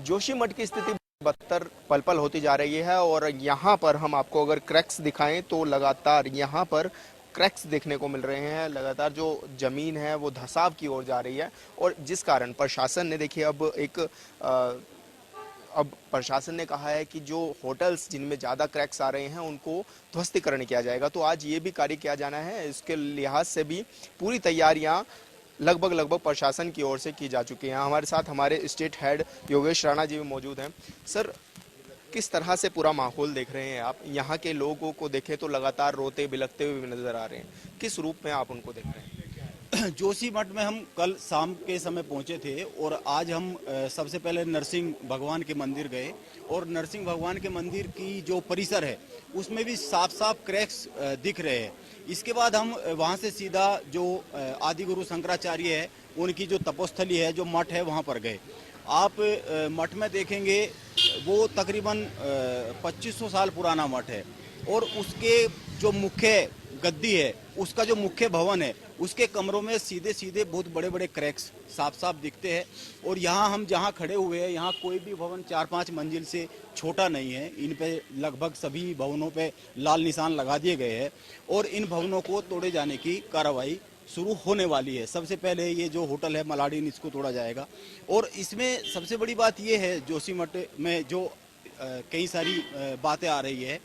जोशीमठ की स्थिति बदतर पल पल होती जा रही है और यहाँ पर हम आपको अगर क्रैक्स दिखाएं तो लगातार यहाँ पर क्रैक्स देखने को मिल रहे हैं। लगातार जो जमीन है वो धंसाव की ओर जा रही है और जिस कारण प्रशासन ने देखिए अब प्रशासन ने कहा है कि जो होटल्स जिनमें ज़्यादा क्रैक्स आ रहे हैं उनको ध्वस्तीकरण किया जाएगा। तो आज ये भी कार्य किया जाना है। इसके लिहाज से भी पूरी तैयारियां लगभग प्रशासन की ओर से की जा चुकी हैं। हमारे साथ हमारे स्टेट हेड योगेश राणा जी भी मौजूद हैं। सर, किस तरह से पूरा माहौल देख रहे हैं आप? यहाँ के लोगों को देखें तो लगातार रोते बिलखते हुए भी नजर आ रहे हैं। किस रूप में आप उनको देख रहे हैं? जोशीमठ में हम कल शाम के समय पहुंचे थे और आज हम सबसे पहले नरसिंह भगवान के मंदिर गए और नरसिंह भगवान के मंदिर की जो परिसर है उसमें भी साफ साफ क्रैक्स दिख रहे हैं। इसके बाद हम वहां से सीधा जो आदि गुरु शंकराचार्य है उनकी जो तपोस्थली है, जो मठ है, वहां पर गए। आप मठ में देखेंगे वो तकरीबन 2500 साल पुराना मठ है और उसके जो मुख्य गद्दी है, उसका जो मुख्य भवन है, उसके कमरों में सीधे सीधे बहुत बड़े बड़े क्रैक्स साफ साफ दिखते हैं। और यहाँ हम जहाँ खड़े हुए हैं, यहाँ कोई भी भवन 4-5 मंजिल से छोटा नहीं है। इन पे लगभग सभी भवनों पे लाल निशान लगा दिए गए हैं और इन भवनों को तोड़े जाने की कार्रवाई शुरू होने वाली है। सबसे पहले ये जो होटल है मलाडिन, इसको तोड़ा जाएगा। और इसमें सबसे बड़ी बात ये है, जोशीमठ में जो कई सारी बातें आ रही है,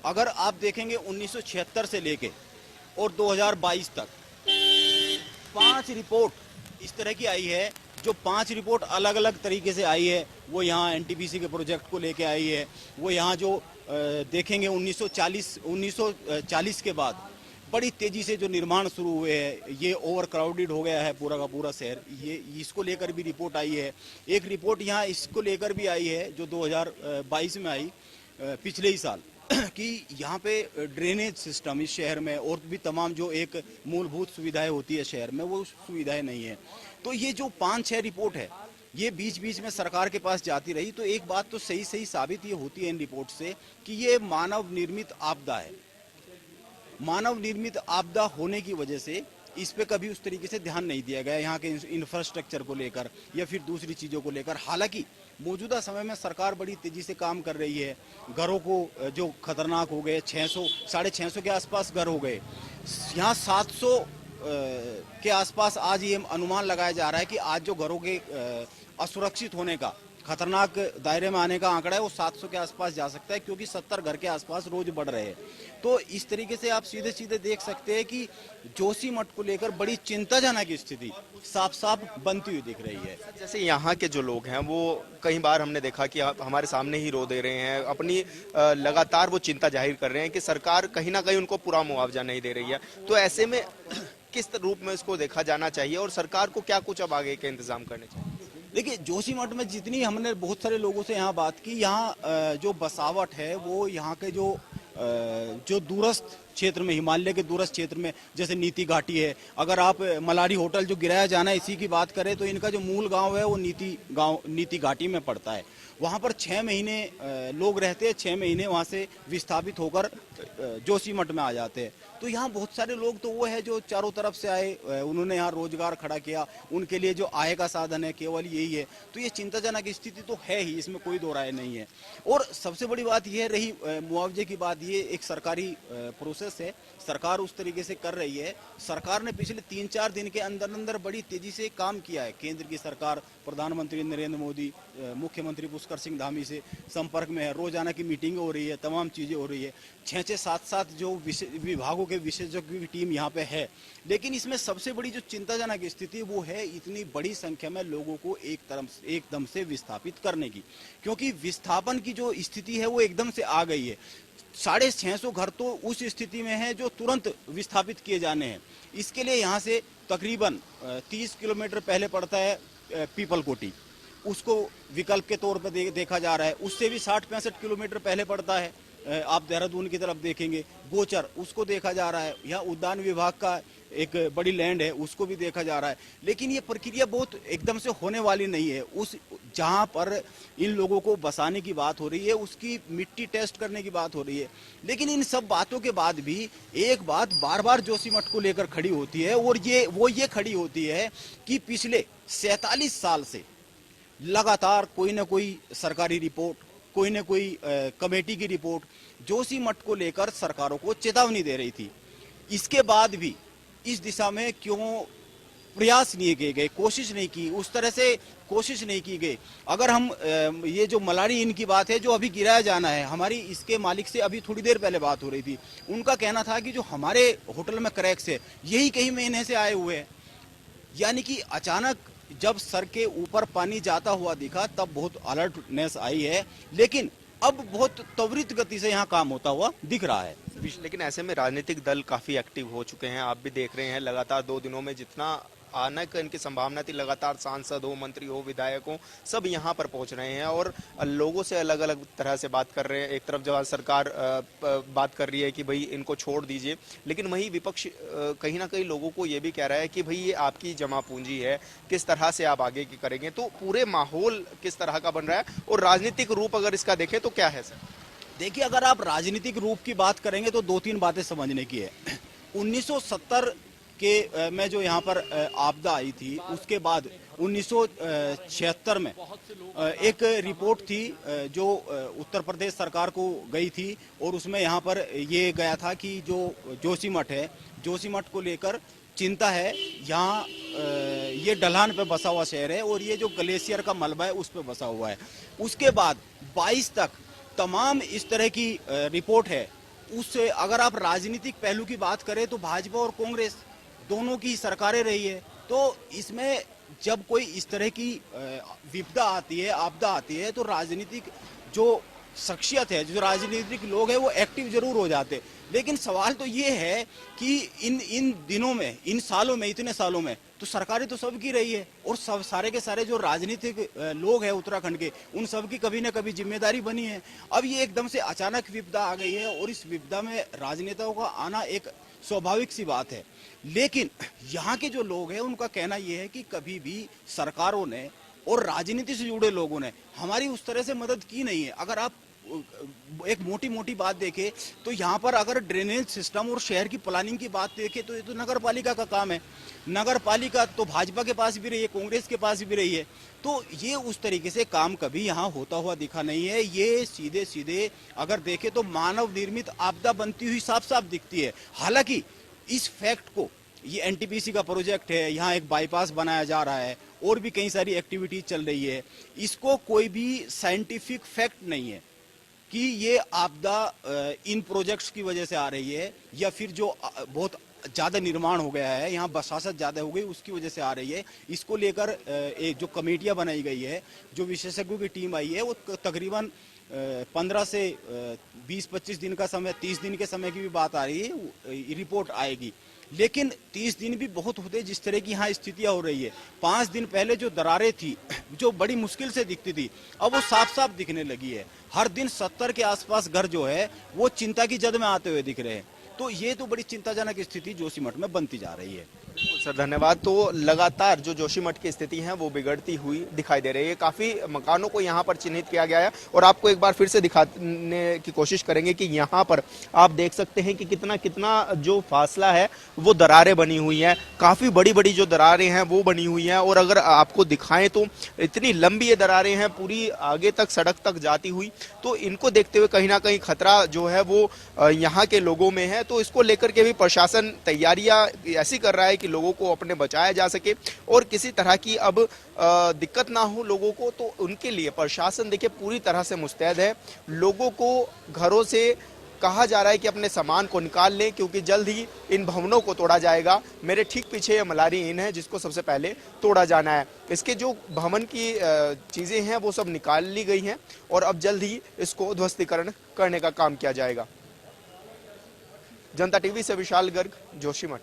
अगर आप देखेंगे 1976 से लेके और 2022 तक 5 रिपोर्ट इस तरह की आई है। जो 5 रिपोर्ट अलग अलग तरीके से आई है, वो यहाँ एनटीपीसी के प्रोजेक्ट को लेके आई है। वो यहाँ जो देखेंगे 1940 के बाद बड़ी तेजी से जो निर्माण शुरू हुए हैं, ये ओवर क्राउडेड हो गया है पूरा का पूरा शहर, ये इसको लेकर भी रिपोर्ट आई है। एक रिपोर्ट यहाँ इसको लेकर भी आई है जो 2022 में आई पिछले ही साल कि यहाँ पे ड्रेनेज सिस्टम इस शहर में और भी तमाम जो एक मूलभूत सुविधाएं होती है शहर में, वो सुविधाएं नहीं है। तो ये जो 5-6 रिपोर्ट है, ये बीच बीच में सरकार के पास जाती रही। तो एक बात तो सही सही साबित ये होती है इन रिपोर्ट से कि ये मानव निर्मित आपदा है। मानव निर्मित आपदा होने की वजह से इस पे कभी उस तरीके से ध्यान नहीं दिया गया, यहाँ के इंफ्रास्ट्रक्चर को लेकर या फिर दूसरी चीज़ों को लेकर। हालांकि मौजूदा समय में सरकार बड़ी तेजी से काम कर रही है। घरों को जो खतरनाक हो गए, 600-650 के आसपास घर हो गए, यहाँ 700 के आसपास आज ये अनुमान लगाया जा रहा है कि आज जो घरों के असुरक्षित होने का, खतरनाक दायरे में आने का आंकड़ा है, वो 700 के आसपास जा सकता है, क्योंकि 70 घर के आसपास रोज बढ़ रहे हैं। तो इस तरीके से आप सीधे सीधे देख सकते हैं कि जोशीमठ को लेकर बड़ी चिंताजनक स्थिति साफ साफ बनती हुई दिख रही है। जैसे यहाँ के जो लोग हैं वो कई बार हमने देखा कि हमारे सामने ही रो दे रहे हैं, अपनी लगातार वो चिंता जाहिर कर रहे हैं कि सरकार कहीं ना कहीं उनको पूरा मुआवजा नहीं दे रही है। तो ऐसे में किस रूप में इसको देखा जाना चाहिए और सरकार को क्या कुछ अब आगे के इंतजाम करने चाहिए? देखिए, जोशीमठ में जितनी हमने बहुत सारे लोगों से यहाँ बात की, यहाँ जो बसावट है वो यहाँ के जो दूरस्थ क्षेत्र में, हिमालय के दूरस्थ क्षेत्र में, जैसे नीति घाटी है। अगर आप मलाडी होटल जो गिराया जाना है इसी की बात करें तो इनका जो मूल गांव है वो नीति घाटी में पड़ता है। वहाँ पर 6 महीने लोग रहते हैं, 6 महीने वहाँ से विस्थापित होकर जोशीमठ में आ जाते हैं। तो यहाँ बहुत सारे लोग तो वो है जो चारों तरफ से आए, उन्होंने यहाँ रोजगार खड़ा किया, उनके लिए जो आय का साधन है केवल यही है। तो ये चिंताजनक स्थिति तो है ही, इसमें कोई दो राय नहीं है। और सबसे बड़ी बात यह रही मुआवजे की बात, ये एक सरकारी प्रोसेस है, सरकार उस तरीके से कर रही है। सरकार ने पिछले 3-4 दिन के अंदर अंदर बड़ी तेजी से काम किया है। केंद्र की सरकार, प्रधानमंत्री नरेंद्र मोदी, मुख्यमंत्री पुष्कर सिंह धामी से संपर्क में है, रोजाना की मीटिंग हो रही है, तमाम चीजें हो रही है। 6-6, 7-7 जो विभागों के विशेषज्ञों की टीम यहाँ पे है। लेकिन इसमें सबसे बड़ी जो चिंताजनक स्थिति वो है इतनी बड़ी संख्या में लोगों को एकदम से विस्थापित करने की, क्योंकि विस्थापन की जो स्थिति है वो एकदम से आ गई है। 650 घर तो उस स्थिति में है जो तुरंत विस्थापित किए जाने हैं। इसके लिए यहाँ से तकरीबन 30 किलोमीटर पहले पड़ता है पीपलकोटी, उसको विकल्प के तौर पर देखा जा रहा है। उससे भी 60-65 किलोमीटर पहले पड़ता है, आप देहरादून की तरफ देखेंगे, गोचर, उसको देखा जा रहा है। यहाँ उद्यान विभाग का एक बड़ी लैंड है, उसको भी देखा जा रहा है। लेकिन ये प्रक्रिया बहुत एकदम से होने वाली नहीं है। उस जहाँ पर इन लोगों को बसाने की बात हो रही है, उसकी मिट्टी टेस्ट करने की बात हो रही है। लेकिन इन सब बातों के बाद भी एक बात बार बार जोशीमठ को लेकर खड़ी होती है, और ये खड़ी होती है कि पिछले 47 साल से लगातार कोई ना कोई सरकारी रिपोर्ट, कोई ना कोई कमेटी की रिपोर्ट जोशीमठ को लेकर सरकारों को चेतावनी दे रही थी। इसके बाद भी इस दिशा में क्यों प्रयास नहीं किए गए, कोशिश नहीं की, उस तरह से कोशिश नहीं की गई। अगर हम ये जो मलारी इन की बात है जो अभी गिराया जाना है, हमारी इसके मालिक से अभी थोड़ी देर पहले बात हो रही थी, उनका कहना था कि जो हमारे होटल में क्रैक्स है यही कई महीने से आए हुए हैं। यानी कि अचानक जब सर के ऊपर पानी जाता हुआ दिखा तब बहुत अलर्टनेस आई है, लेकिन अब बहुत त्वरित गति से यहाँ काम होता हुआ दिख रहा है। लेकिन ऐसे में राजनीतिक दल काफी एक्टिव हो चुके हैं, आप भी देख रहे हैं लगातार 2 दिनों में जितना आने की इनकी संभावना थी, लगातार सांसद हो, मंत्री हो, विधायक हो, सब यहाँ पर पहुँच रहे हैं और लोगों से अलग अलग तरह से बात कर रहे हैं। एक तरफ जब सरकार बात कर रही है कि भाई इनको छोड़ दीजिए, लेकिन वही विपक्ष कहीं ना कहीं लोगों को ये भी कह रहा है कि भाई ये आपकी जमा पूंजी है, किस तरह से आप आगे की करेंगे। तो पूरे माहौल किस तरह का बन रहा है और राजनीतिक रूप अगर इसका देखें तो क्या है सर? देखिए, अगर आप राजनीतिक रूप की बात करेंगे तो 2-3 बातें समझने की है। 1970 के में जो यहाँ पर आपदा आई थी, उसके बाद 1976 में एक रिपोर्ट थी जो उत्तर प्रदेश सरकार को गई थी और उसमें यहाँ पर ये गया था कि जो जोशीमठ है, जोशीमठ को लेकर चिंता है। यहाँ ये ढलान पे बसा हुआ शहर है और ये जो ग्लेशियर का मलबा है उस पे बसा हुआ है। उसके बाद 22 तक तमाम इस तरह की रिपोर्ट है। उससे अगर आप राजनीतिक पहलू की बात करें तो भाजपा और कांग्रेस दोनों की सरकारें रही है। तो इसमें जब कोई इस तरह की विपदा आती है, आपदा आती है, तो राजनीतिक जो शख्सियत है, जो राजनीतिक लोग हैं, वो एक्टिव जरूर हो जाते। लेकिन सवाल तो ये है कि इन दिनों में, इन सालों में, इतने सालों में तो सरकारें तो सबकी रही है और सब सारे के सारे जो राजनीतिक लोग हैं उत्तराखंड के, उन सब की कभी ना कभी जिम्मेदारी बनी है। अब ये एकदम से अचानक विपदा आ गई है और इस विपदा में राजनेताओं का आना एक स्वाभाविक सी बात है। लेकिन यहाँ के जो लोग हैं उनका कहना यह है कि कभी भी सरकारों ने और राजनीति से जुड़े लोगों ने हमारी उस तरह से मदद की नहीं है। अगर आप एक मोटी मोटी बात देखें तो यहाँ पर अगर ड्रेनेज सिस्टम और शहर की प्लानिंग की बात देखें तो ये तो नगर पालिका का काम है। नगर पालिका तो भाजपा के पास भी रही है, कांग्रेस के पास भी रही है। तो ये उस तरीके से काम कभी यहाँ होता हुआ दिखा नहीं है। ये सीधे सीधे अगर देखें तो मानव निर्मित आपदा बनती हुई साफ साफ दिखती है। हालांकि इस फैक्ट को, ये एनटीपीसी का प्रोजेक्ट है, यहाँ एक बाईपास बनाया जा रहा है और भी कई सारी एक्टिविटीज चल रही है, इसको कोई भी साइंटिफिक फैक्ट नहीं है कि ये आपदा इन प्रोजेक्ट्स की वजह से आ रही है या फिर जो बहुत ज़्यादा निर्माण हो गया है, यहाँ बसासत ज़्यादा हो गई उसकी वजह से आ रही है। इसको लेकर एक जो कमेटियाँ बनाई गई है, जो विशेषज्ञों की टीम आई है, वो तकरीबन 15 से 20-25 दिन का समय, 30 दिन के समय की भी बात आ रही है, रिपोर्ट आएगी। लेकिन 30 दिन भी बहुत होते जिस तरह की यहाँ स्थितियाँ हो रही है। 5 दिन पहले जो दरारें थी, जो बड़ी मुश्किल से दिखती थी, अब वो साफ साफ दिखने लगी है। हर दिन 70 के आसपास घर जो है वो चिंता की जद में आते हुए दिख रहे हैं। तो ये तो बड़ी चिंताजनक स्थिति जोशीमठ में बनती जा रही है। सर धन्यवाद। तो लगातार जो जोशीमठ की स्थिति है वो बिगड़ती हुई दिखाई दे रही है। काफी मकानों को यहाँ पर चिन्हित किया गया है और आपको एक बार फिर से दिखाने की कोशिश करेंगे कि यहाँ पर आप देख सकते हैं कि कितना कितना जो फासला है वो दरारें बनी हुई हैं। काफी बड़ी बड़ी जो दरारें हैं वो बनी हुई हैं और अगर आपको दिखाएं तो इतनी लंबी ये दरारें हैं, पूरी आगे तक सड़क तक जाती हुई। तो इनको देखते हुए कहीं ना कहीं खतरा जो है वो यहाँ के लोगों में है। तो इसको लेकर के भी प्रशासन तैयारियां ऐसी कर रहा है कि लोगों को अपने बचाया जा सके और किसी तरह की अब दिक्कत ना हो लोगों को। तो उनके लिए प्रशासन देखिए पूरी तरह से मुस्तैद है। लोगों को घरों से कहा जा रहा है कि अपने सामान को निकाल लें क्योंकि जल्द ही इन भवनों को तोड़ा जाएगा। मेरे ठीक पीछे ये मलारी इन है जिसको सबसे पहले तोड़ा जाना है। इसके जो भवन की चीजें हैं वो सब निकाल ली गई हैं और अब जल्द ही इसको ध्वस्तीकरण करने का काम किया जाएगा। जनता टीवी से विशाल गर्ग, जोशीमठ।